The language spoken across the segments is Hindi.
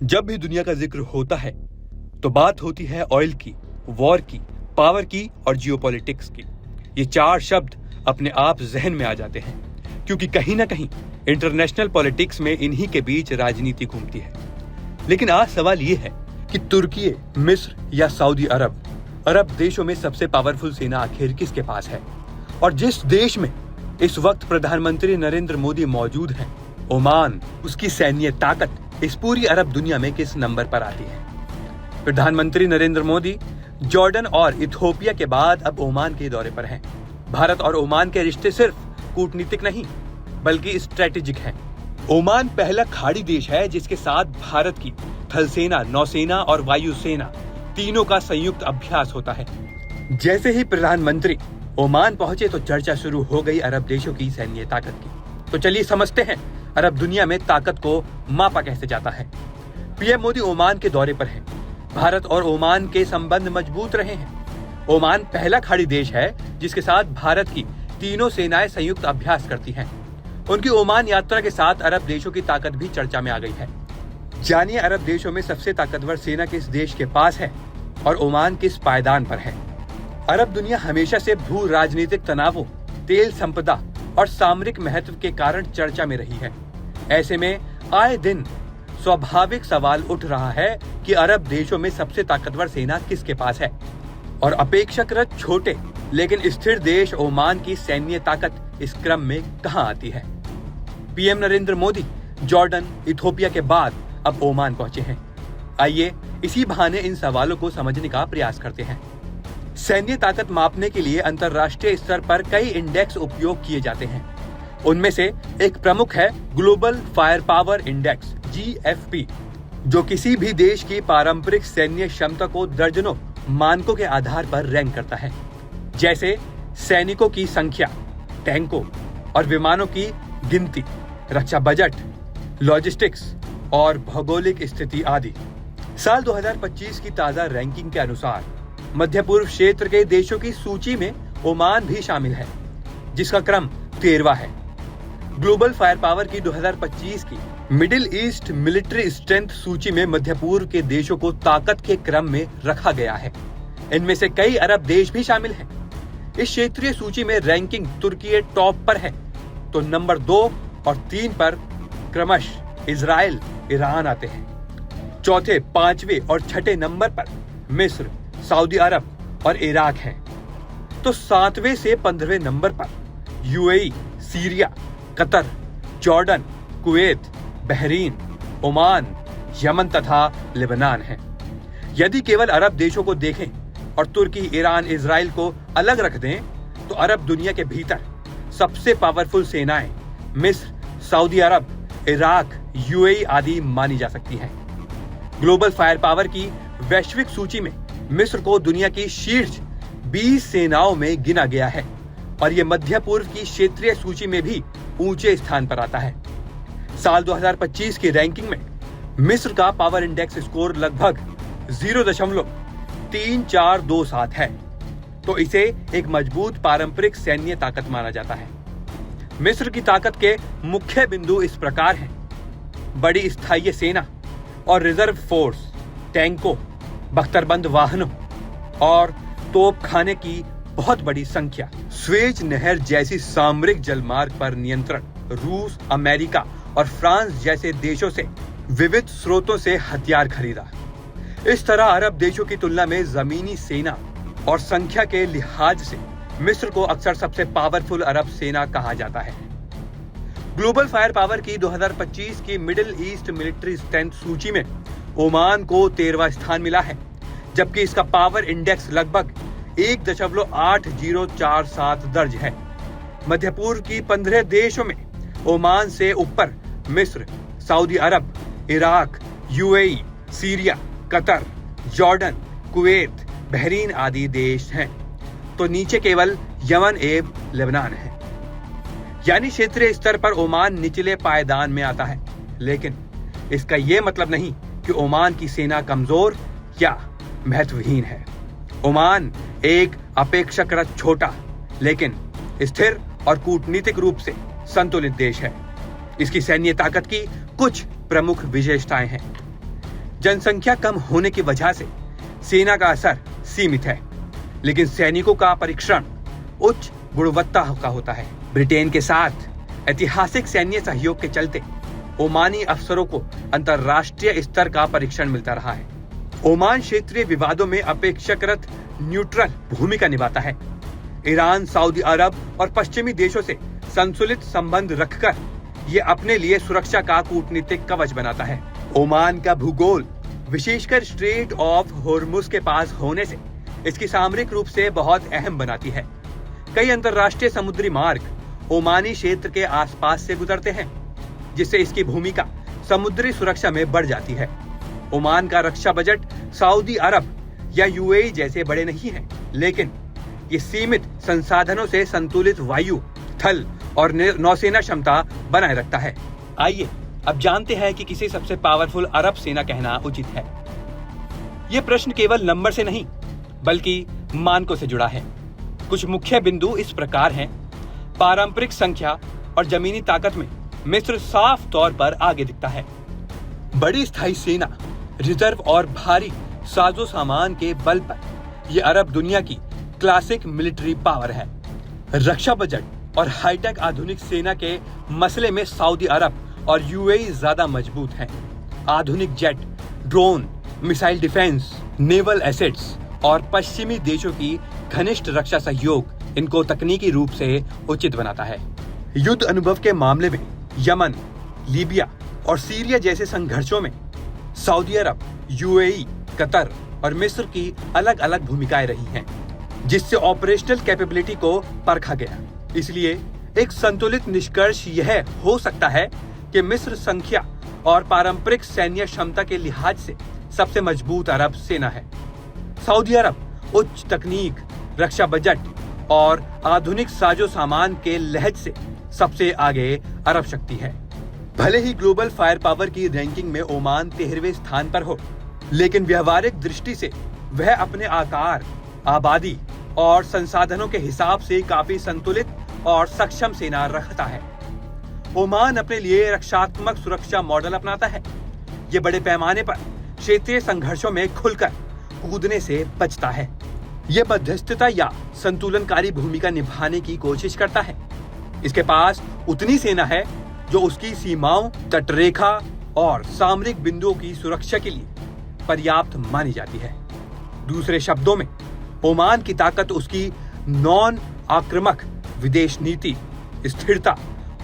जब भी दुनिया का जिक्र होता है तो बात होती है ऑयल की, वॉर की, पावर की और जियोपॉलिटिक्स की। ये चार शब्द अपने आप जहन में आ जाते हैं क्योंकि कहीं ना कहीं इंटरनेशनल पॉलिटिक्स में इन्हीं के बीच राजनीति घूमती है। लेकिन आज सवाल ये है कि तुर्की, मिस्र या सऊदी अरब देशों में सबसे पावरफुल सेना आखिर किसके पास है? और जिस देश में इस वक्त प्रधानमंत्री नरेंद्र मोदी मौजूद हैं, ओमान, उसकी सैन्य ताकत इस पूरी अरब दुनिया में किस नंबर पर आती है? प्रधानमंत्री नरेंद्र मोदी जॉर्डन और इथियोपिया के बाद अब ओमान के दौरे पर हैं। भारत और ओमान के रिश्ते सिर्फ कूटनीतिक नहीं बल्कि स्ट्रेटेजिक हैं। ओमान पहला खाड़ी देश है जिसके साथ भारत की थल सेना, नौसेना और वायुसेना तीनों का संयुक्त अभ्यास होता है। जैसे ही प्रधानमंत्री ओमान पहुंचे तो चर्चा शुरू हो गई अरब देशों की सैन्य ताकत की। तो चलिए समझते हैं अरब दुनिया में ताकत को मापा कैसे जाता है। पीएम मोदी ओमान के दौरे पर हैं। भारत और ओमान के संबंध मजबूत रहे हैं। ओमान पहला खाड़ी देश है जिसके साथ भारत की तीनों सेनाएं संयुक्त अभ्यास करती हैं। उनकी ओमान यात्रा के साथ अरब देशों की ताकत भी चर्चा में आ गई है। जानिए अरब देशों में सबसे ताकतवर सेना किस देश के पास है और ओमान किस पायदान पर है। अरब दुनिया हमेशा से भू राजनीतिक तनावों, तेल संपदा और सामरिक महत्व के कारण चर्चा में रही है। ऐसे में आए दिन स्वाभाविक सवाल उठ रहा है कि अरब देशों में सबसे ताकतवर सेना किसके पास है और अपेक्षाकृत छोटे लेकिन स्थिर देश ओमान की सैन्य ताकत इस क्रम में कहां आती है। PM Narendra Modi Jordan, Ethiopia के बाद अब ओमान पहुंचे हैं। आइए इसी बहाने इन सवालों को समझने का प्रयास करते हैं। सैन्य ताकत मापने के लिए अंतरराष्ट्रीय स्तर पर कई इंडेक्स उपयोग किए जाते हैं। उनमें से एक प्रमुख है global fire power index GFP, जो किसी भी देश की पारंपरिक सैन्य क्षमता को दर्जनों मानकों के आधार पर रैंक करता है, जैसे सैनिकों की संख्या, टैंकों और विमानों की गिनती, रक्षा बजट, लॉजिस्टिक्स और भौगोलिक स्थिति आदि। साल 2025 की ताजा रैंकिंग के अनुसार मध्य पूर्व क्षेत्र के देशों की सूची में ओमान भी शामिल है, जिसका क्रम 13वां है। ग्लोबल फायर पावर की 2025 की मिडिल ईस्ट मिलिट्री स्ट्रेंथ सूची में मध्य पूर्व के देशों को ताकत के क्रम में रखा गया है। इनमें से कई अरब देश भी शामिल हैं। इस क्षेत्रीय सूची में रैंकिंग तुर्की टॉप पर है, तो नंबर 2 और 3 पर क्रमशः इजराइल, ईरान आते हैं। चौथे, 5वें और 6ठे नंबर पर मिस्र, सऊदी अरब और इराक हैं। तो 7वें से 15वें नंबर पर UAE, Syria, Qatar, Jordan, Kuwait, Bahrain, Oman, Yemen तथा लेबनान हैं। यदि केवल अरब देशों को देखें और तुर्की, ईरान, इजराइल को अलग रख दें तो अरब दुनिया के भीतर सबसे पावरफुल सेनाएं मिस्र, सऊदी अरब, इराक, UAE आदि मानी जा सकती हैं। ग्लोबल फायर पावर की वैश्विक सूची में मिस्र को दुनिया की शीर्ष 20 सेनाओं में गिना गया है और ये मध्य पूर्व की क्षेत्रीय सूची में भी ऊंचे स्थान पर आता है। साल 2025 की रैंकिंग में मिस्र का पावर इंडेक्स स्कोर लगभग 0.3427 है, तो इसे एक मजबूत पारंपरिक सैन्य ताकत माना जाता है। मिस्र की ताकत के मुख्य बिंदु इस प्रकार हैं: बड़ी स्थायी सेना और रिजर्व फोर्स, टैंकों, बख्तरबंद वाहनों और तोपखाने की बहुत बड़ी संख्या, स्वेज नहर जैसी सामरिक जलमार्ग पर नियंत्रण, रूस, अमेरिका और फ्रांस जैसे देशों से विविध स्रोतों से हथियार खरीदा। इस तरह अरब देशों की तुलना में जमीनी सेना और संख्या के लिहाज से मिस्र को अक्सर सबसे पावरफुल अरब सेना कहा जाता है। ग्लोबल फायर पावर की 2025 की मिडिल ईस्ट मिलिट्री स्ट्रेंथ सूची में ओमान को 13वां स्थान मिला है, जबकि इसका पावर इंडेक्स लगभग 1.8047 दर्ज है। मध्य पूर्व की 15 देशों में ओमान से ऊपर मिस्र, सऊदी अरब, Iraq, UAE, Syria, Qatar, Jordan, Kuwait, Bahrain आदि देश हैं, तो नीचे केवल यमन एवं लेबनान है। यानी क्षेत्रीय स्तर पर ओमान निचले पायदान में आता है, लेकिन इसका यह मतलब नहीं कि ओमान की सेना कमजोर या महत्वहीन है। ओमान एक अपेक्षाकृत छोटा लेकिन स्थिर और कूटनीतिक रूप से संतुलित देश है। इसकी सैन्य ताकत की कुछ प्रमुख विशेषताएं हैं। जनसंख्या कम होने की वजह से सेना का असर सीमित है, लेकिन सैनिकों का परीक्षण उच्च गुणवत्ता का होता है। ब्रिटेन के साथ ऐतिहासिक सैन्य सहयोग के चलते ओमानी अफसरों को अंतर्राष्ट्रीय स्तर का परीक्षण मिलता रहा है। ओमान क्षेत्रीय विवादों में अपेक्षाकृत न्यूट्रल भूमिका निभाता है। ईरान, सऊदी अरब और पश्चिमी देशों से संतुलित संबंध रखकर ये अपने लिए सुरक्षा का कूटनीतिक कवच बनाता है। ओमान का भूगोल विशेषकर स्ट्रेट ऑफ होर्मुज के पास होने से इसकी सामरिक रूप से बहुत अहम बनाती है। कई अंतर्राष्ट्रीय समुद्री मार्ग ओमानी क्षेत्र के आसपास से गुजरते हैं, जिससे इसकी भूमिका समुद्री सुरक्षा में बढ़ जाती है। ओमान का रक्षा बजट सऊदी अरब या यूएई जैसे बड़े नहीं है, लेकिन ये सीमित संसाधनों से संतुलित वायु, थल और नौसेना क्षमता बनाए रखता है। आइए अब जानते हैं कि किसे सबसे पावरफुल अरब सेना कहना उचित है। ये प्रश्न केवल नंबर से नहीं बल्कि मानकों से जुड़ा है। कुछ मुख्य बिंदु इस प्रकार हैं। पारंपरिक संख्या और जमीनी ताकत में मिस्र साफ तौर पर आगे दिखता है। बड़ी स्थायी सेना, रिजर्व और भारी साजो सामान के बल पर यह अरब दुनिया की क्लासिक मिलिट्री पावर है। रक्षा बजट और हाईटेक आधुनिक सेना के मसले में सऊदी अरब और यूएई ज्यादा मजबूत हैं। आधुनिक jet, drone, missile defence, naval assets और पश्चिमी देशों की घनिष्ठ रक्षा सहयोग इनको तकनीकी रूप से उचित बनाता है। युद्ध अनुभव के मामले में यमन, लीबिया और सीरिया जैसे संघर्षों में सऊदी अरब, यूएई, कतर और मिस्र की अलग अलग भूमिकाएं रही हैं, जिससे ऑपरेशनल कैपेबिलिटी को परखा गया। इसलिए एक संतुलित निष्कर्ष यह हो सकता है कि मिस्र संख्या और पारंपरिक सैन्य क्षमता के लिहाज से सबसे मजबूत अरब सेना है। सऊदी अरब उच्च तकनीक, रक्षा बजट और आधुनिक साजो सामान के लहज से सबसे आगे अरब शक्ति है। भले ही ग्लोबल फायर पावर की रैंकिंग में ओमान 13वें स्थान पर हो, लेकिन व्यवहारिक दृष्टि से वह अपने आकार, आबादी और संसाधनों के हिसाब से काफी संतुलित और सक्षम सेना रखता है। ओमान अपने लिए रक्षात्मक सुरक्षा मॉडल अपनाता है। ये बड़े पैमाने पर क्षेत्रीय संघर्षों में खुलकर कूदने से बचता है। ये मध्यस्थता या संतुलनकारी भूमिका निभाने की कोशिश करता है। इसके पास उतनी सेना है जो उसकी सीमाओं, तटरेखा और सामरिक बिंदुओं की सुरक्षा के लिए पर्याप्त मानी जाती है। दूसरे शब्दों में, ओमान की ताकत उसकी नॉन आक्रामक विदेश नीति, स्थिरता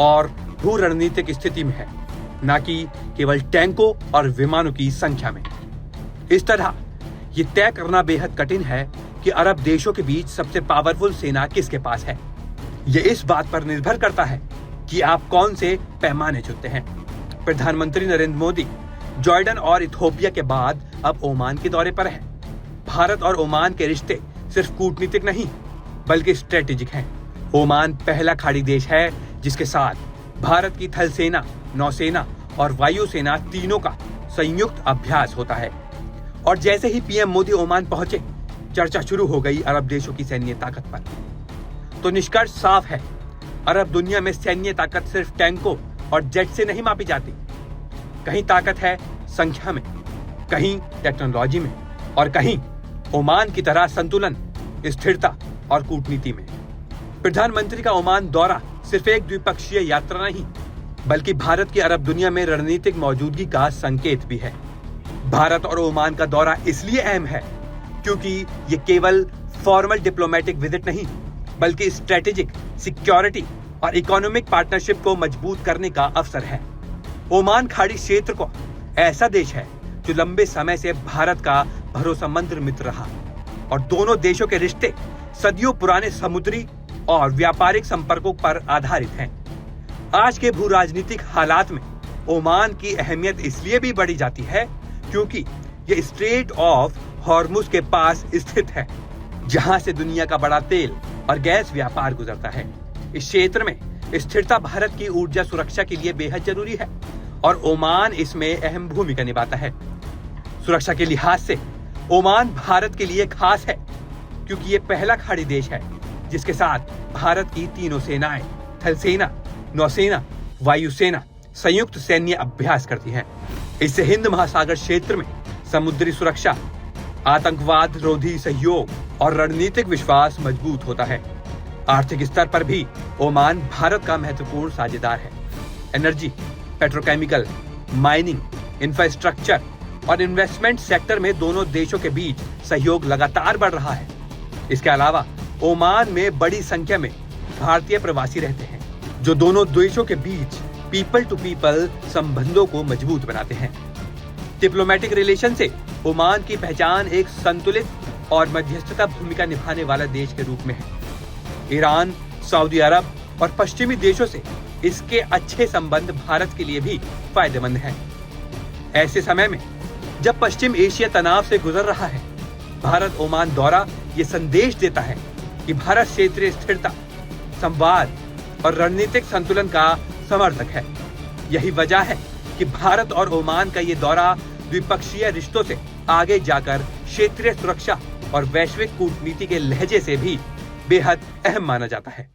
और भू रणनीतिक स्थिति में है, न कि केवल टैंकों और विमानों की संख्या में। इस तरह ये तय करना बेहद कठिन है कि अरब देशों के बीच सबसे पावरफुल सेना किसके पास है। ये इस बात पर निर्भर करता है कि आप कौन से पैमाने चुनते हैं। प्रधानमंत्री नरेंद्र मोदी जॉर्डन और इथियोपिया के बाद अब ओमान के दौरे पर है। भारत और ओमान के रिश्ते सिर्फ कूटनीतिक नहीं बल्कि स्ट्रेटेजिक हैं। ओमान पहला खाड़ी देश है जिसके साथ भारत की थल सेना, नौसेना और वायुसेना तीनों का संयुक्त अभ्यास होता है। और जैसे ही पीएम मोदी ओमान पहुंचे, चर्चा शुरू हो गई अरब देशों की सैन्य ताकत पर। तो निष्कर्ष साफ है, अरब दुनिया में सैन्य ताकत सिर्फ टैंकों और जेट से नहीं मापी जाती। कहीं ताकत है संख्या में, कहीं टेक्नोलॉजी में और कहीं ओमान की तरह संतुलन, स्थिरता और कूटनीति में। प्रधानमंत्री का ओमान दौरा सिर्फ एक द्विपक्षीय यात्रा नहीं बल्कि भारत की अरब दुनिया में रणनीतिक मौजूदगी का संकेत भी है। भारत और ओमान का दौरा इसलिए अहम है क्योंकि ये केवल फॉर्मल डिप्लोमेटिक विजिट नहीं बल्कि स्ट्रेटेजिक, सिक्योरिटी और इकोनॉमिक पार्टनरशिप को मजबूत करने का अवसर है। ओमान खाड़ी क्षेत्र को ऐसा देश है जो लंबे समय से भारत का भरोसेमंद मित्र रहा और दोनों देशों के रिश्ते सदियों पुराने समुद्री और व्यापारिक संपर्कों पर आधारित हैं। आज के भू राजनीतिक हालात में ओमान की अहमियत इसलिए भी बढ़ी जाती है क्योंकि यह स्ट्रेट ऑफ हॉर्मुज के पास स्थित है, जहां से दुनिया का बड़ा तेल और गैस व्यापार गुजरता है। इस क्षेत्र में स्थिरता भारत की ऊर्जा सुरक्षा के लिए बेहद जरूरी है और ओमान इसमें अहम भूमिका निभाता है। सुरक्षा के लिहाज से ओमान भारत के लिए खास है क्योंकि ये पहला खाड़ी देश है जिसके साथ भारत की तीनों सेनाएं, थल सेना, नौसेना, वायुसेना संयुक्त सैन्य अभ्यास करती हैं। इससे हिंद महासागर क्षेत्र में समुद्री सुरक्षा, आतंकवाद रोधी सहयोग और रणनीतिक विश्वास मजबूत होता है। आर्थिक स्तर पर भी ओमान भारत का महत्वपूर्ण साझेदार है। एनर्जी, पेट्रोकेमिकल, माइनिंग, इंफ्रास्ट्रक्चर और इन्वेस्टमेंट सेक्टर में दोनों देशों के बीच सहयोग लगातार बढ़ रहा है। इसके अलावा ओमान में बड़ी संख्या में भारतीय प्रवासी रहते हैं, जो दोनों देशों के बीच पीपल टू पीपल संबंधों को मजबूत बनाते हैं। डिप्लोमेटिक रिलेशन से ओमान की पहचान एक संतुलित और मध्यस्थता भूमिका निभाने वाला देश के रूप में है। ईरान, सऊदी अरब और पश्चिमी देशों से इसके अच्छे संबंध भारत के लिए भी फायदेमंद हैं। ऐसे समय में जब पश्चिम एशिया तनाव से गुजर रहा है, भारत ओमान दौरा ये संदेश देता है कि भारत क्षेत्रीय स्थिरता, संवाद और रणनीतिक संतुलन का समर्थक है। यही वजह है कि भारत और ओमान का ये दौरा द्विपक्षीय रिश्तों से आगे जाकर क्षेत्रीय सुरक्षा और वैश्विक कूटनीति के लहजे से भी बेहद अहम माना जाता है।